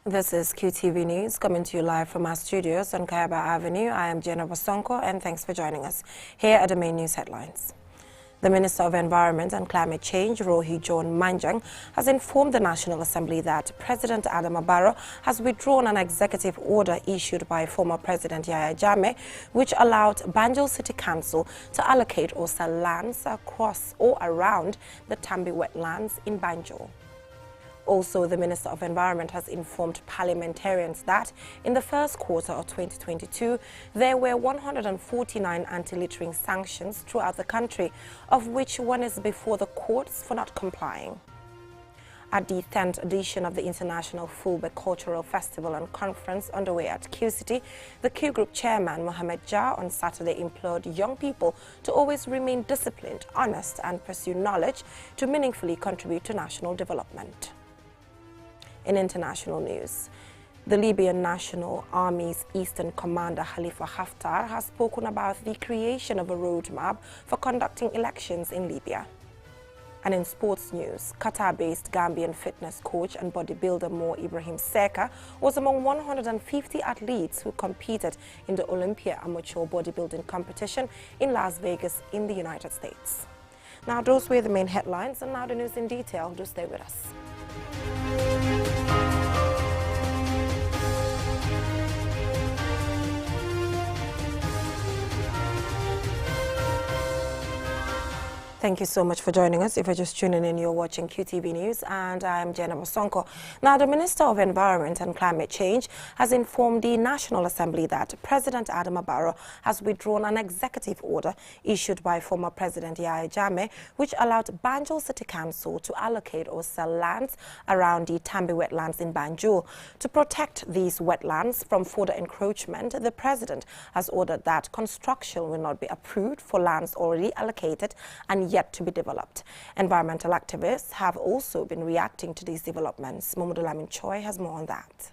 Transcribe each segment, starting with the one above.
This is QTV News coming to you live from our studios on Kayaba Avenue. I am Jenna Wasonko and thanks for joining us. Here are the main news headlines. The Minister of Environment and Climate Change, Rohit John Manjang, has informed the National Assembly that President Adama Barrow has withdrawn an executive order issued by former President Yahya Jammeh, which allowed Banjul City Council to allocate or sell lands across or around the Tambi wetlands in Banjul. Also, the Minister of Environment has informed parliamentarians that in the first quarter of 2022, there were 149 anti-littering sanctions throughout the country, of which one is before the courts for not complying. At the 10th edition of the International Fulbe Cultural Festival and Conference underway at Q City, the Q Group chairman Mohamed Jah on Saturday implored young people to always remain disciplined, honest and pursue knowledge to meaningfully contribute to national development. In international news, the Libyan National Army's Eastern Commander Khalifa Haftar has spoken about the creation of a roadmap for conducting elections in Libya. And in sports news, Qatar-based Gambian fitness coach and bodybuilder Mo Ibrahim Seka was among 150 athletes who competed in the Olympia Amateur Bodybuilding Competition in Las Vegas in the United States. Now, those were the main headlines, and now the news in detail. Do stay with us. Thank you so much for joining us. If you're just tuning in, you're watching QTV News, and I am Jenna Wasonko. Now, the Minister of Environment and Climate Change has informed the National Assembly that President Adama Barrow has withdrawn an executive order issued by former President Yahya Jammeh, which allowed Banjul City Council to allocate or sell lands around the Tambi wetlands in Banjul. To protect these wetlands from further encroachment, the President has ordered that construction will not be approved for lands already allocated and yet to be developed. Environmental activists have also been reacting to these developments. Mamadou Lamin Choi has more on that.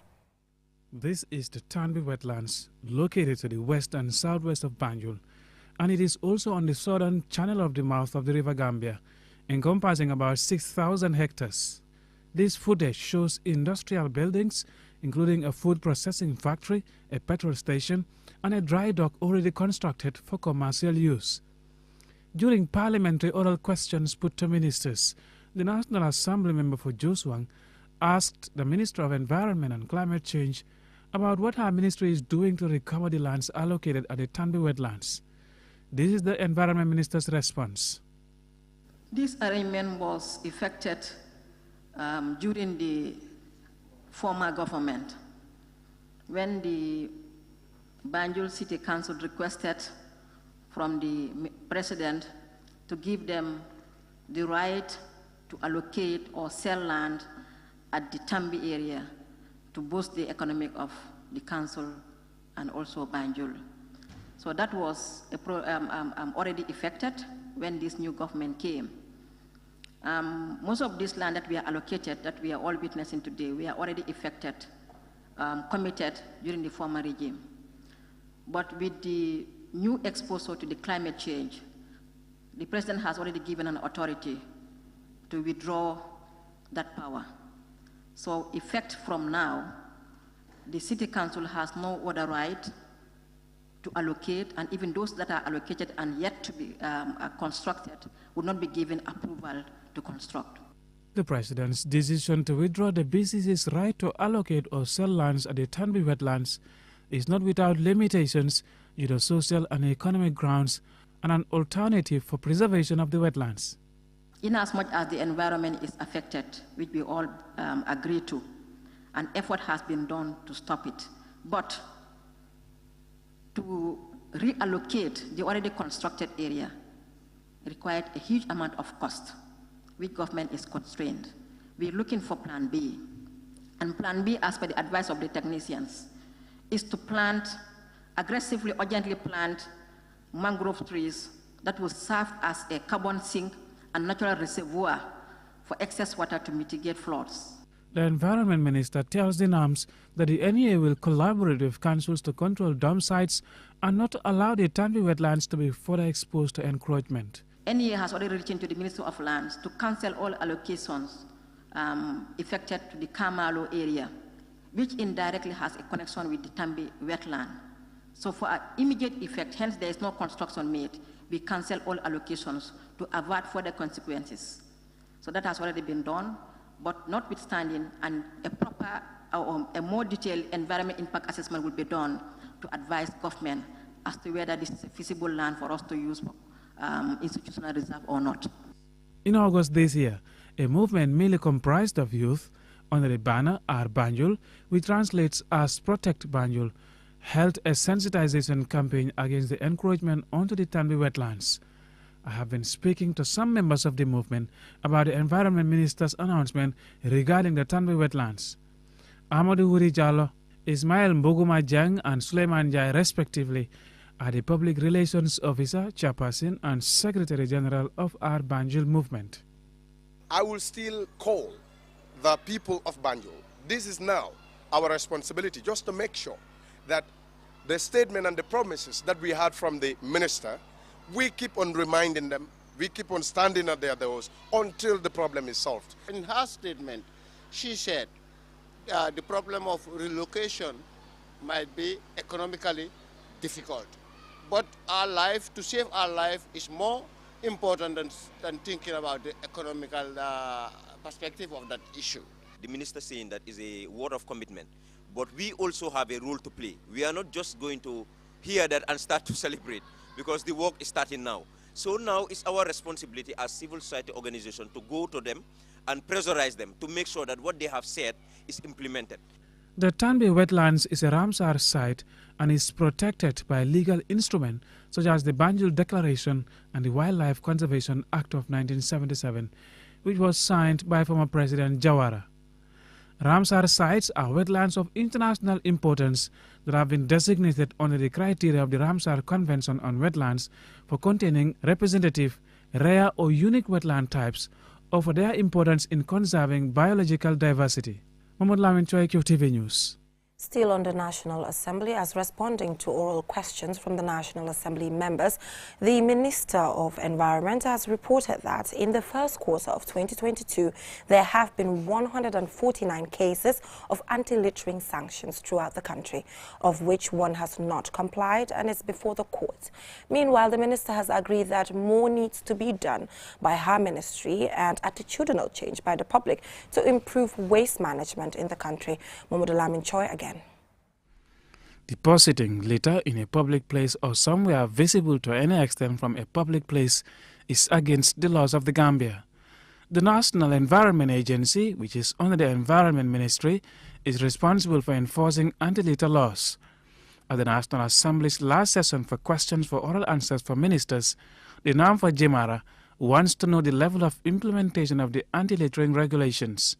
This is the Tambi wetlands, located to the west and southwest of Banjul, and it is also on the southern channel of the mouth of the River Gambia, encompassing about 6,000 hectares. This footage shows industrial buildings, including a food processing factory, a petrol station, and a dry dock already constructed for commercial use. During parliamentary oral questions put to ministers, the National Assembly member for Joswang asked the Minister of Environment and Climate Change about what her ministry is doing to recover the lands allocated at the Tambi wetlands. This is the Environment Minister's response. This arrangement was effected during the former government, when the Banjul City Council requested from the President to give them the right to allocate or sell land at the Tambi area to boost the economic of the council and also Banjul. So that was already effected when this new government came. Most of this land that we are allocated, that we are all witnessing today, we are already effected, committed during the former regime. But with the new exposure to the climate change, the President has already given an authority to withdraw that power. So effect from now, the City Council has no other right to allocate, and even those that are allocated and yet to be constructed would not be given approval to construct. The President's decision to withdraw the BCC's right to allocate or sell lands at the Tambi wetlands is not without limitations due to social and economic grounds and an alternative for preservation of the wetlands. Inasmuch as the environment is affected, which we all agree to, an effort has been done to stop it. But to reallocate the already constructed area required a huge amount of cost, which government is constrained. We're looking for Plan B. And Plan B, as per the advice of the technicians, is to plant, aggressively, urgently plant mangrove trees that will serve as a carbon sink and natural reservoir for excess water to mitigate floods. The Environment Minister tells the NAMS that the NEA will collaborate with councils to control dump sites and not allow the Tambi wetlands to be further exposed to encroachment. NEA has already written to the Ministry of Lands to cancel all allocations affected to the Kamalo area which indirectly has a connection with the Tambi wetland. So for immediate effect, hence there is no construction made, we cancel all allocations to avoid further consequences. So that has already been done, but notwithstanding, and a proper a more detailed environment impact assessment will be done to advise government as to whether this is a feasible land for us to use for institutional reserve or not. In August this year, a movement mainly comprised of youth under the banner Our Banjul, which translates as Protect Banjul, held a sensitization campaign against the encroachment onto the Tambi wetlands. I have been speaking to some members of the movement about the Environment Minister's announcement regarding the Tambi wetlands. Amadou Huri Jallo, Ismail Mboguma Jang and Suleiman Jai respectively are the Public Relations Officer, Chairperson and Secretary General of Our Banjul movement. I will still call the people of Banjul. This is now our responsibility, just to make sure that the statement and the promises that we had from the minister, we keep on reminding them, we keep on standing at their doors until the problem is solved. In her statement, she said the problem of relocation might be economically difficult. But our life, to save our life, is more important than thinking about the economical perspective of that issue. The minister saying that is a word of commitment, but we also have a role to play. We are not just going to hear that and start to celebrate, because the work is starting now. So now it's our responsibility as civil society organization to go to them and pressurize them to make sure that what they have said is implemented. The Tambi wetlands is a Ramsar site and is protected by legal instruments such as the Banjul Declaration and the Wildlife Conservation Act of 1977, which was signed by former President Jawara. Ramsar sites are wetlands of international importance that have been designated under the criteria of the Ramsar Convention on Wetlands for containing representative, rare or unique wetland types or for their importance in conserving biological diversity. Mohamed Lamin Choi, QTV News. Still on the National Assembly, as responding to oral questions from the National Assembly members, the Minister of Environment has reported that in the first quarter of 2022, there have been 149 cases of anti-littering sanctions throughout the country, of which one has not complied and is before the court. Meanwhile, the Minister has agreed that more needs to be done by her ministry and attitudinal change by the public to improve waste management in the country. Mohamed Lamin Choi again. Depositing litter in a public place or somewhere visible to any extent from a public place is against the laws of the Gambia. The National Environment Agency, which is under the Environment Ministry, is responsible for enforcing anti-litter laws. At the National Assembly's last session for questions for oral answers for ministers, the NAM for Jemara wants to know the level of implementation of the anti-littering regulations.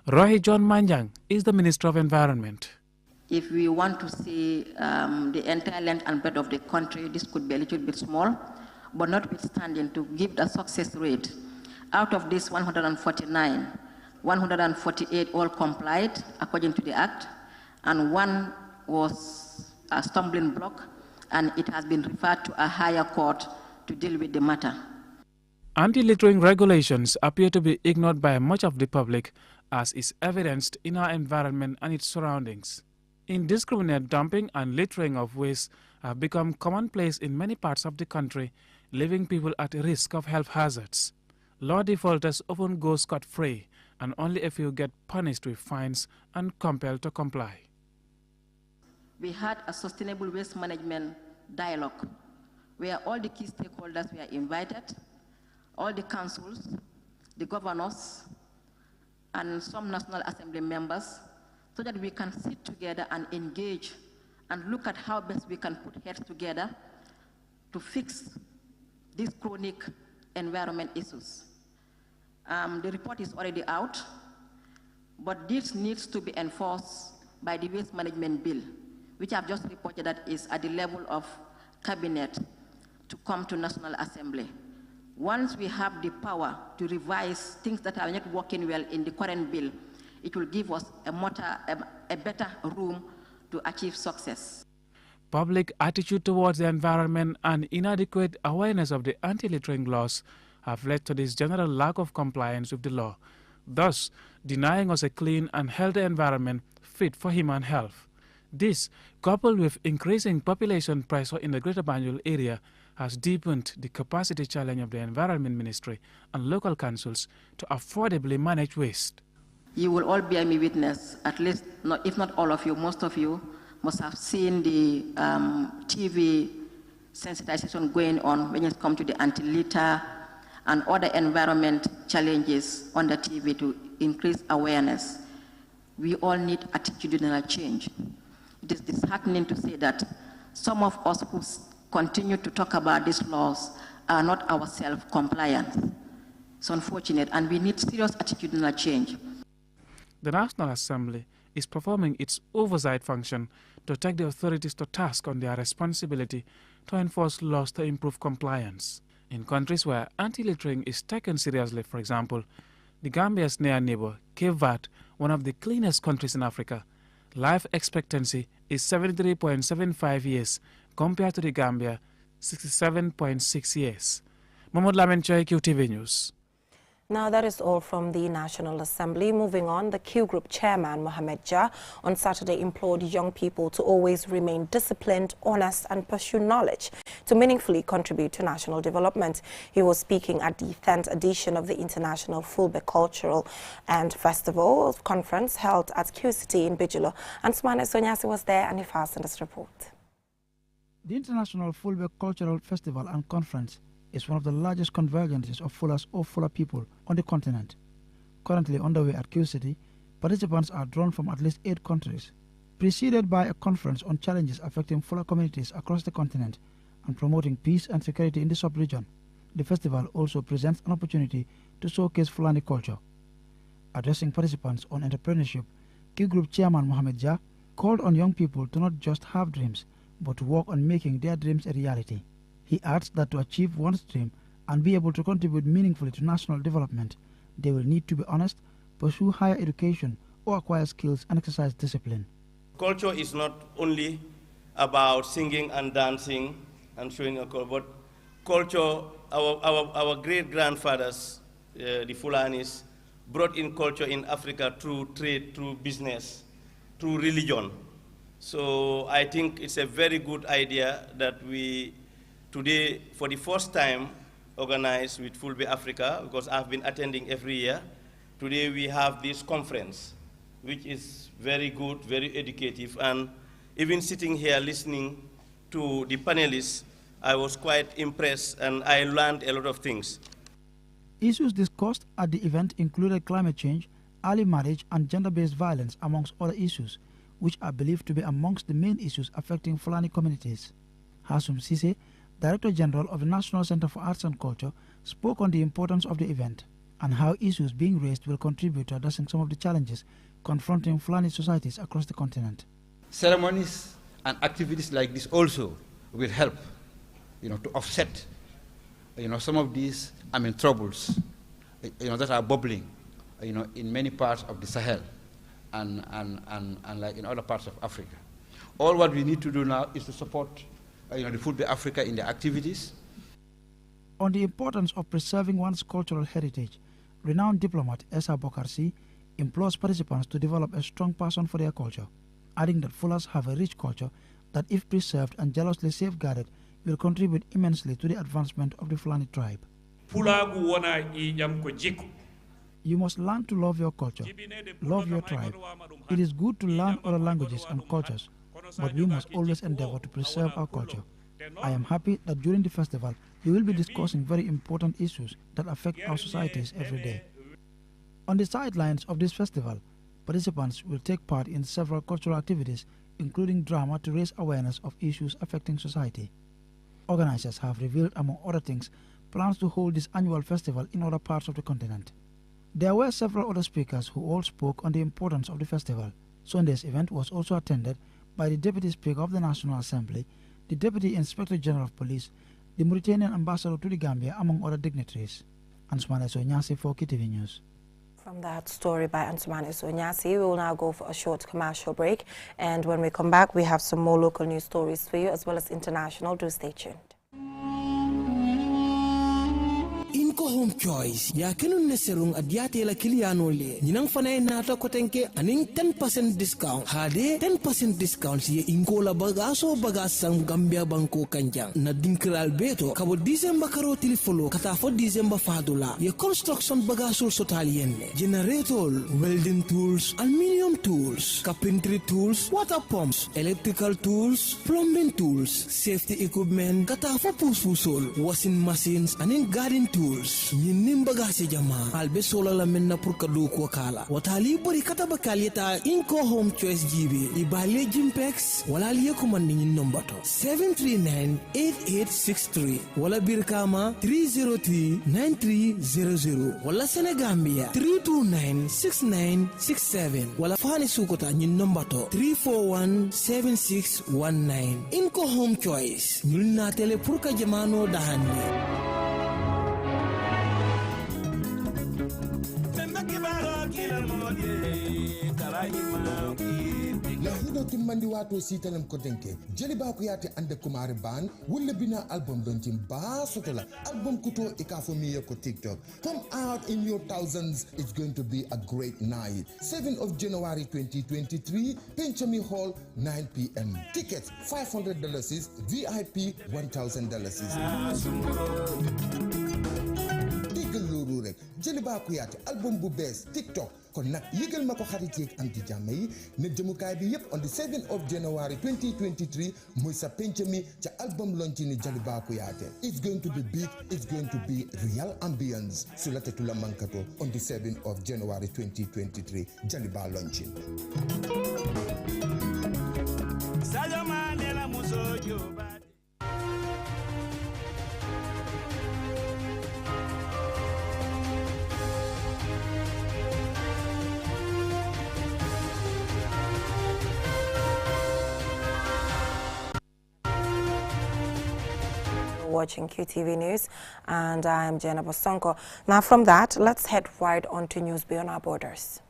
Rohi John Manjang is the Minister of Environment. If we want to see the entire length and breadth of the country, this could be a little bit small, but notwithstanding, to give the success rate, out of this 149, 148 all complied according to the Act, and one was a stumbling block, and it has been referred to a higher court to deal with the matter. Anti-littering regulations appear to be ignored by much of the public, as is evidenced in our environment and its surroundings. Indiscriminate dumping and littering of waste have become commonplace in many parts of the country, leaving people at risk of health hazards. Law defaulters often go scot-free, and only a few get punished with fines and compelled to comply. We had a sustainable waste management dialogue where all the key stakeholders were invited, all the councils, the governors, and some National Assembly members, so that we can sit together and engage and look at how best we can put heads together to fix these chronic environment issues. The report is already out, but this needs to be enforced by the Waste Management Bill, which I've just reported that is at the level of Cabinet to come to National Assembly. Once we have the power to revise things that are not working well in the current bill, it will give us a better room to achieve success. Public attitude towards the environment and inadequate awareness of the anti-littering laws have led to this general lack of compliance with the law, thus denying us a clean and healthy environment fit for human health. This, coupled with increasing population pressure in the Greater Banjul area, has deepened the capacity challenge of the Environment Ministry and local councils to affordably manage waste. You will all bear me witness, at least, if not all of you, most of you must have seen the TV sensitization going on when it comes to the anti-litter and other environment challenges on the TV to increase awareness. We all need attitudinal change. It is disheartening to say that some of us who continue to talk about these laws are not ourselves compliant. It's unfortunate, and we need serious attitudinal change. The National Assembly is performing its oversight function to take the authorities to task on their responsibility to enforce laws to improve compliance. In countries where anti-littering is taken seriously, for example, the Gambia's near neighbor, Cape Verde, one of the cleanest countries in Africa, life expectancy is 73.75 years compared to the Gambia, 67.6 years. Mahmoud Lamin Choy, QTV News. Now that is all from the National Assembly. Moving on, the Q Group chairman, Mohamed Jah, on Saturday implored young people to always remain disciplined, honest and pursue knowledge to meaningfully contribute to national development. He was speaking at the 10th edition of the International Fulbe Cultural and Festival Conference held at QCT in Bigelow. And Sumane Sonyasi was there and he fastened this report. The International Fulbe Cultural Festival and Conference is one of the largest convergences of Fullers or Fuller people on the continent. Currently underway at Q City, participants are drawn from at least 8 countries. Preceded by a conference on challenges affecting Fuller communities across the continent and promoting peace and security in the sub-region, the festival also presents an opportunity to showcase Fulani culture. Addressing participants on entrepreneurship, Q Group chairman Mohamed Jah called on young people to not just have dreams, but to work on making their dreams a reality. He adds that to achieve one's dream and be able to contribute meaningfully to national development, they will need to be honest, pursue higher education, or acquire skills and exercise discipline. Culture is not only about singing and dancing and showing a culture, but culture, our great-grandfathers, the Fulanis, brought in culture in Africa through trade, through business, through religion. So I think it's a very good idea that we today, for the first time, organized with Fulbe Africa, because I've been attending every year. Today we have this conference, which is very good, very educative, and even sitting here listening to the panelists, I was quite impressed and I learned a lot of things. Issues discussed at the event included climate change, early marriage, and gender-based violence, amongst other issues, which are believed to be amongst the main issues affecting Fulani communities. Hasum Sise, Director General of the National Center for Arts and Culture, spoke on the importance of the event and how issues being raised will contribute to addressing some of the challenges confronting Fulani societies across the continent. Ceremonies and activities like this also will help, to offset, some of these, troubles, that are bubbling, in many parts of the Sahel and like in other parts of Africa. All what we need to do now is to support the Fulbe Africa in their activities. On the importance of preserving one's cultural heritage, renowned diplomat Esa Bokarsi implores participants to develop a strong passion for their culture, adding that Fullers have a rich culture that, if preserved and jealously safeguarded, will contribute immensely to the advancement of the Fulani tribe. You must learn to love your culture, love your tribe. It is good to learn other languages and cultures, but we must always endeavor to preserve our culture. I am happy that during the festival, we will be discussing very important issues that affect our societies every day. On the sidelines of this festival, participants will take part in several cultural activities, including drama, to raise awareness of issues affecting society. Organizers have revealed, among other things, plans to hold this annual festival in other parts of the continent. There were several other speakers who all spoke on the importance of the festival. Sunday's event was also attended by the Deputy Speaker of the National Assembly, the Deputy Inspector General of Police, the Mauritanian Ambassador to the Gambia, among other dignitaries. Ansumane Sonyasi for QTV News. From that story by Ansumane Sonyasi, we will now go for a short commercial break. And when we come back, we have some more local news stories for you, as well as international. Do stay tuned. In Home choice ya kenun ne serung adiate la kiliano le nyinang fanay nata kotenke aning 10% discount hade 10% discount ye ingola bagaso bagasam Gambia banko kanjang na dinkral beto kabo December karo tilifolo kata fo December fadula ye construction bagasul sotalienne generator welding tools aluminium tools carpentry tools water pumps electrical tools plumbing tools safety equipment kata fo pusfusol washing machines aning garden tools nyinnim bagase jama albe sola la menna pour kadu ko kala watali bari kata bakalita inko home choice jibe ibale jimpex wala liye commande nyin nombato 7398863 wala birkama 3039300 wala Senegambia 3296967 wala fani sukota nyin nombato 3417619 inko home choice nyulna tele pour ka jamano dahandi. La hido timmandi wato sitalem kodenke jeli ba ko yati ande kumare ban wulle bina album don tim ba sotola album kuto ikafomi ko TikTok come out in your thousands. It's going to be a great night. 7th of January 2023 Penchami Hall 9 p.m. Tickets $500, VIP $1,000. Jeli ba ko yati album bu bes TikTok kon nak yegal mako xarit yeek anti jamm yi ne jëmukaay bi yépp on the 7th of January 2023 muy sa pencami ca album launch ni Jaliba Kuyateh. It's going to be big, it's going to be real ambience sulata tula mankato on the 7th of January 2023 Jaliba launching. Watching QTV News, and I am Jenna Bosonko. Now from that, let's head right on to news beyond our borders.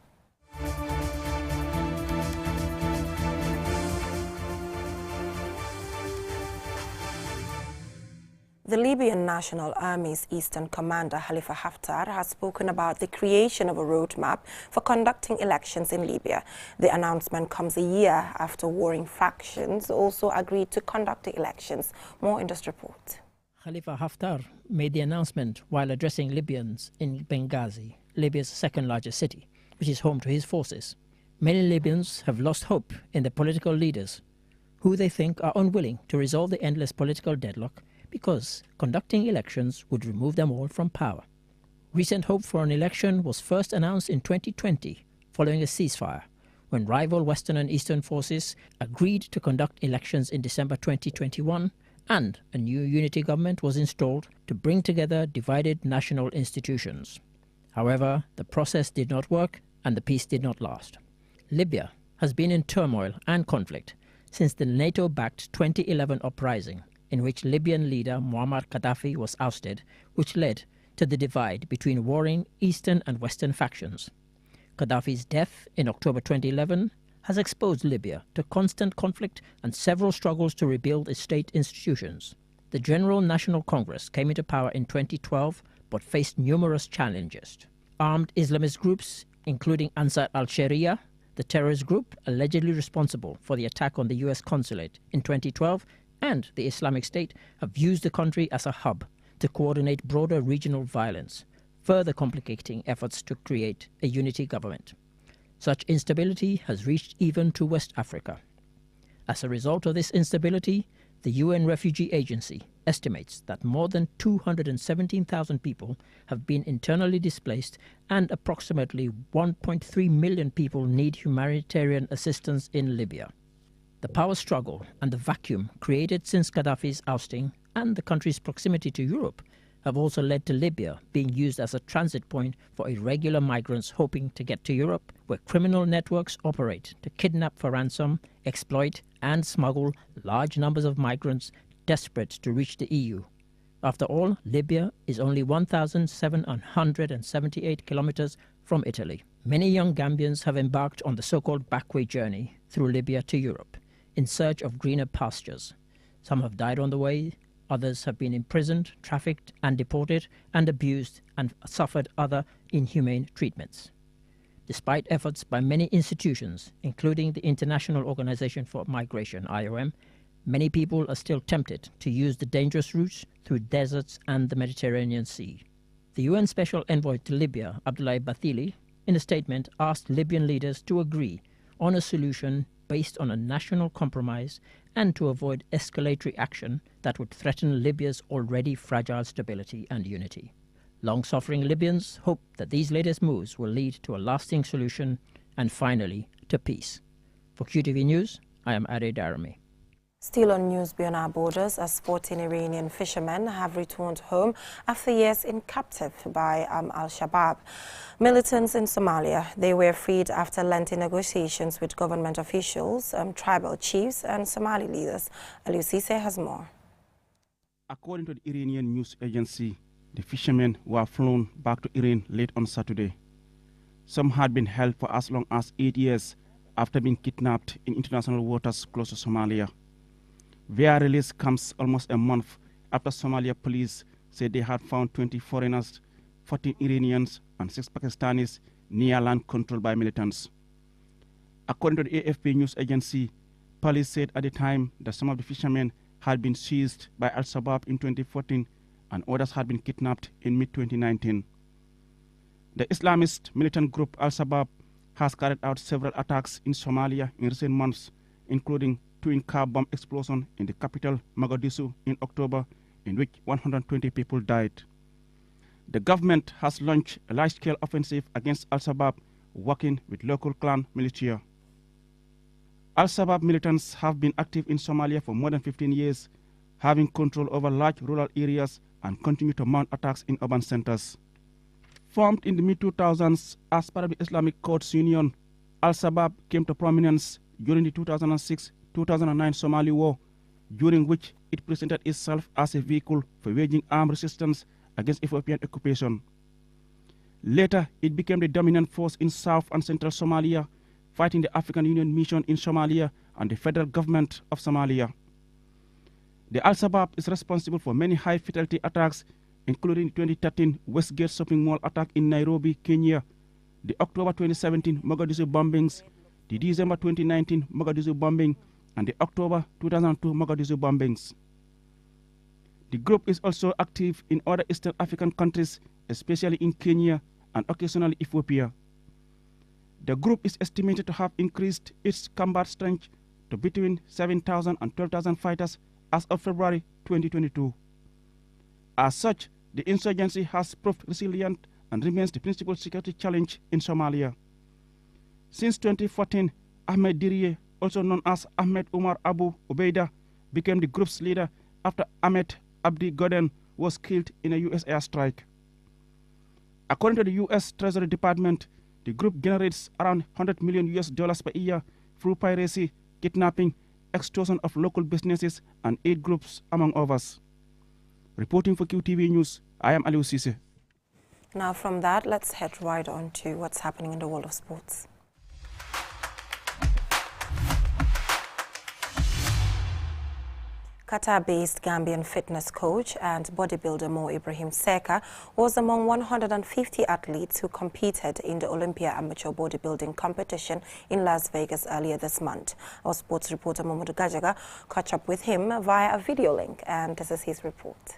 The Libyan National Army's Eastern Commander Khalifa Haftar has spoken about the creation of a roadmap for conducting elections in Libya. The announcement comes a year after warring factions also agreed to conduct the elections. More in this report. Khalifa Haftar made the announcement while addressing Libyans in Benghazi, Libya's second largest city, which is home to his forces. Many Libyans have lost hope in the political leaders, who they think are unwilling to resolve the endless political deadlock because conducting elections would remove them all from power. Recent hope for an election was first announced in 2020 following a ceasefire, when rival Western and Eastern forces agreed to conduct elections in December 2021 and a new unity government was installed to bring together divided national institutions. However, the process did not work and the peace did not last. Libya has been in turmoil and conflict since the NATO-backed 2011 uprising, in which Libyan leader Muammar Gaddafi was ousted, which led to the divide between warring Eastern and Western factions. Gaddafi's death in October 2011 has exposed Libya to constant conflict and several struggles to rebuild its state institutions. The General National Congress came into power in 2012 but faced numerous challenges. Armed Islamist groups, including Ansar al-Sharia, the terrorist group allegedly responsible for the attack on the US consulate in 2012, and the Islamic State have used the country as a hub to coordinate broader regional violence, further complicating efforts to create a unity government. Such instability has reached even to West Africa. As a result of this instability, the UN Refugee Agency estimates that more than 217,000 people have been internally displaced and approximately 1.3 million people need humanitarian assistance in Libya. The power struggle and the vacuum created since Gaddafi's ousting and the country's proximity to Europe have also led to Libya being used as a transit point for irregular migrants hoping to get to Europe, where criminal networks operate to kidnap for ransom, exploit and smuggle large numbers of migrants desperate to reach the EU. After all, Libya is only 1,778 kilometers from Italy. Many young Gambians have embarked on the so-called backway journey through Libya to Europe in search of greener pastures. Some have died on the way, Others have been imprisoned, trafficked and deported and abused and suffered other inhumane treatments. Despite efforts by many institutions, including the International Organization for Migration, IOM, many people are still tempted to use the dangerous routes through deserts and the Mediterranean Sea. The UN Special Envoy to Libya, Abdoulaye Bathily, in a statement asked Libyan leaders to agree on a solution based on a national compromise and to avoid escalatory action that would threaten Libya's already fragile stability and unity. Long-suffering Libyans hope that these latest moves will lead to a lasting solution and finally to peace. For QTV News, I am Ade Darami. Still on news beyond our borders, as 14 Iranian fishermen have returned home after years in captive by Al-Shabaab militants in Somalia. They were freed after lengthy negotiations with government officials, tribal chiefs and Somali leaders. Aliou Cisse has more. According to the Iranian news agency, the fishermen were flown back to Iran late on Saturday. Some had been held for as long as 8 years after being kidnapped in international waters close to Somalia. Their release comes almost a month after Somalia police said they had found 20 foreigners, 14 Iranians and 6 Pakistanis near land controlled by militants. According to the AFP news agency, police said at the time that some of the fishermen had been seized by Al-Shabaab in 2014 and others had been kidnapped in mid-2019. The Islamist militant group Al-Shabaab has carried out several attacks in Somalia in recent months, including twin-car bomb explosion in the capital, Mogadishu, in October, in which 120 people died. The government has launched a large-scale offensive against Al-Shabaab, working with local clan militia. Al-Shabaab militants have been active in Somalia for more than 15 years, having control over large rural areas and continue to mount attacks in urban centers. Formed in the mid-2000s as part of the Islamic Courts Union, Al-Shabaab came to prominence during the 2006-2009 Somali War, during which it presented itself as a vehicle for waging armed resistance against Ethiopian occupation. Later, it became the dominant force in South and Central Somalia, fighting the African Union Mission in Somalia and the federal government of Somalia. The Al-Shabaab is responsible for many high-fidelity attacks, including the 2013 Westgate shopping mall attack in Nairobi, Kenya, the October 2017 Mogadishu bombings, the December 2019 Mogadishu bombing, and the October 2002 Mogadishu bombings. The group is also active in other Eastern African countries, especially in Kenya and occasionally Ethiopia. The group is estimated to have increased its combat strength to between 7,000 and 12,000 fighters as of February 2022. As such, the insurgency has proved resilient and remains the principal security challenge in Somalia. Since 2014, Ahmed Dirie, also known as Ahmed Umar Abu Ubaida, became the group's leader after Ahmed Abdi Godden was killed in a U.S. airstrike. According to the U.S. Treasury Department, the group generates around $100 million per year through piracy, kidnapping, extortion of local businesses, and aid groups, among others. Reporting for QTV News, I am Aliou Cisse. Now from that, let's head right on to what's happening in the world of sports. Qatar-based Gambian fitness coach and bodybuilder Mo Ibrahim Seka was among 150 athletes who competed in the Olympia Amateur Bodybuilding Competition in Las Vegas earlier this month. Our sports reporter Momodu Gajaga caught up with him via a video link, and this is his report.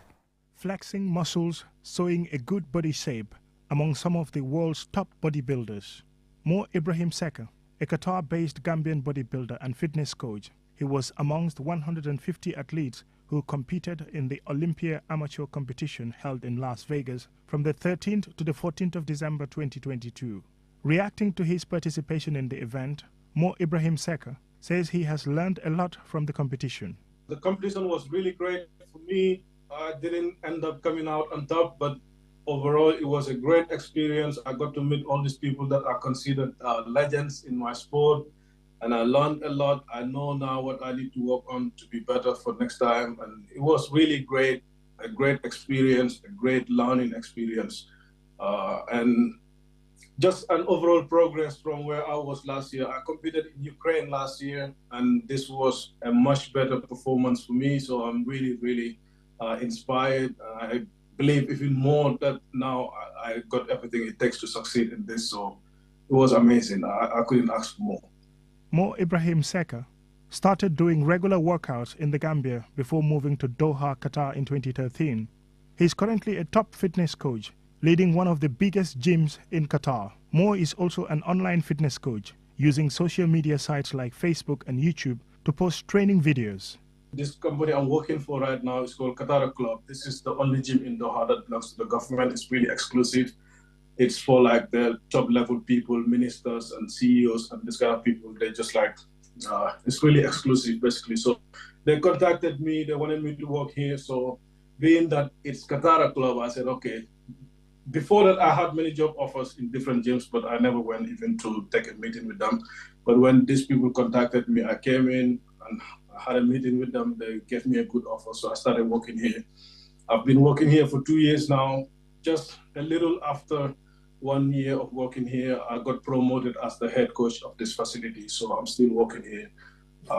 Flexing muscles, showing a good body shape among some of the world's top bodybuilders. Mo Ibrahim Seka, a Qatar-based Gambian bodybuilder and fitness coach. He was amongst 150 athletes who competed in the Olympia Amateur Competition held in Las Vegas from the 13th to the 14th of December 2022. Reacting to his participation in the event, Mo Ibrahim Seka says he has learned a lot from the competition. The competition was really great for me. I didn't end up coming out on top, but overall it was a great experience. I got to meet all these people that are considered legends in my sport. And I learned a lot. I know now what I need to work on to be better for next time. And it was really great, a great experience, a great learning experience. And just an overall progress from where I was last year. I competed in Ukraine last year, and this was a much better performance for me. So I'm really, really inspired. I believe even more that now I got everything it takes to succeed in this. So it was amazing. I couldn't ask for more. Mo Ibrahim Seka started doing regular workouts in the Gambia before moving to Doha, Qatar in 2013. He's currently a top fitness coach, leading one of the biggest gyms in Qatar. Mo is also an online fitness coach, using social media sites like Facebook and YouTube to post training videos. This company I'm working for right now is called Qatar Club. This is the only gym in Doha that belongs to the government. It's really exclusive. It's for like the top level people, ministers and CEOs and this kind of people. They just like, it's really exclusive basically. So they contacted me, they wanted me to work here. So being that it's Qatar Club, I said, okay. Before that, I had many job offers in different gyms, but I never went even to take a meeting with them. But when these people contacted me, I came in and I had a meeting with them. They gave me a good offer, so I started working here. I've been working here for 2 years now. Just a little after 1 year of working here, I got promoted as the head coach of this facility. So I'm still working here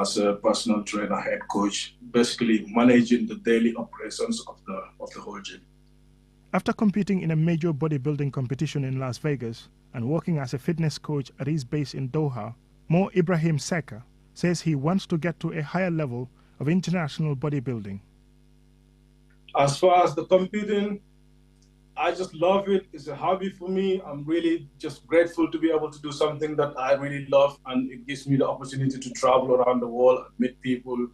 as a personal trainer, head coach, basically managing the daily operations of the whole gym. After competing in a major bodybuilding competition in Las Vegas and working as a fitness coach at his base in Doha, Mo Ibrahim Seka says he wants to get to a higher level of international bodybuilding. As far as the competing, I just love it. It's a hobby for me. I'm really just grateful to be able to do something that I really love, and it gives me the opportunity to travel around the world and meet people.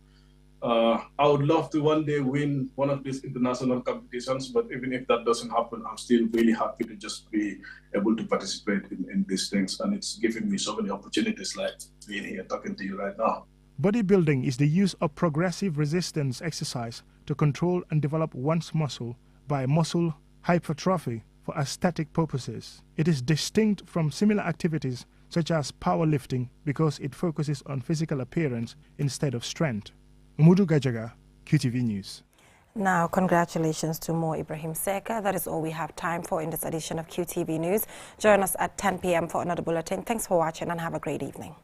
I would love to one day win one of these international competitions, but even if that doesn't happen, I'm still really happy to just be able to participate in these things. And it's given me so many opportunities like being here talking to you right now. Bodybuilding is the use of progressive resistance exercise to control and develop one's muscle by muscle hypertrophy for aesthetic purposes. It is distinct from similar activities such as powerlifting because it focuses on physical appearance instead of strength. Umudu Gajaga, QTV News. Now, congratulations to Mo Ibrahim Seka. That is all we have time for in this edition of QTV News. Join us at 10 p.m. for another bulletin. Thanks for watching and have a great evening.